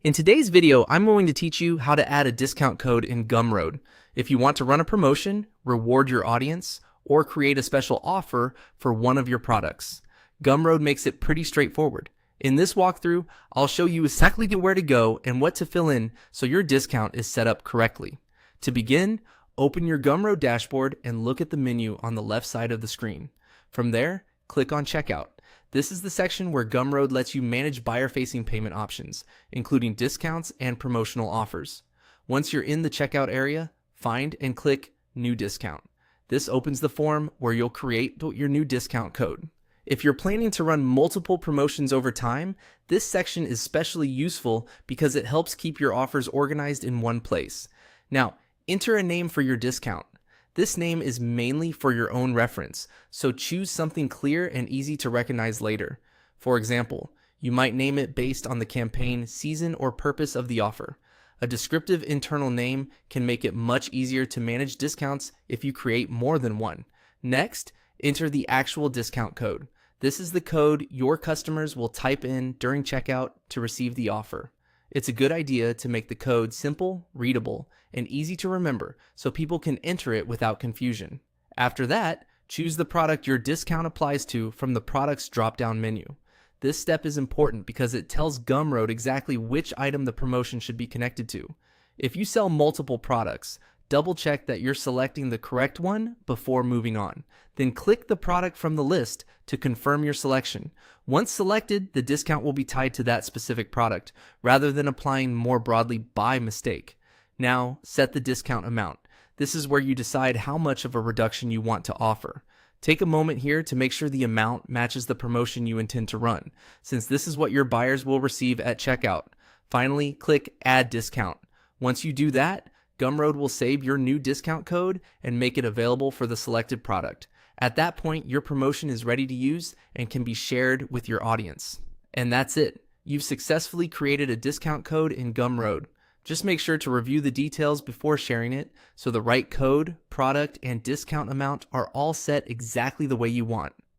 In today's video, I'm going to teach you how to add a discount code in Gumroad if you want to run a promotion, reward your audience, or create a special offer for one of your products. Gumroad makes it pretty straightforward. In this walkthrough, I'll show you exactly where to go and what to fill in so your discount is set up correctly. To begin, open your Gumroad dashboard and look at the menu on the left side of the screen. From there, click on Checkout. This is the section where Gumroad lets you manage buyer-facing payment options, including discounts and promotional offers. Once you're in the checkout area, find and click New Discount. This opens the form where you'll create your new discount code. If you're planning to run multiple promotions over time, this section is especially useful because it helps keep your offers organized in one place. Now, enter a name for your discount. This name is mainly for your own reference, so choose something clear and easy to recognize later. For example, you might name it based on the campaign, season, or purpose of the offer. A descriptive internal name can make it much easier to manage discounts if you create more than one. Next, enter the actual discount code. This is the code your customers will type in during checkout to receive the offer. It's a good idea to make the code simple, readable, and easy to remember so people can enter it without confusion. After that, choose the product your discount applies to from the product's drop-down menu. This step is important because it tells Gumroad exactly which item the promotion should be connected to. If you sell multiple products, double check that you're selecting the correct one before moving on. Then click the product from the list to confirm your selection. Once selected, the discount will be tied to that specific product, rather than applying more broadly by mistake. Now, set the discount amount. This is where you decide how much of a reduction you want to offer. Take a moment here to make sure the amount matches the promotion you intend to run, since this is what your buyers will receive at checkout. Finally, click Add Discount. Once you do that, Gumroad will save your new discount code and make it available for the selected product. At that point, your promotion is ready to use and can be shared with your audience. And that's it. You've successfully created a discount code in Gumroad. Just make sure to review the details before sharing it so the right code, product, and discount amount are all set exactly the way you want.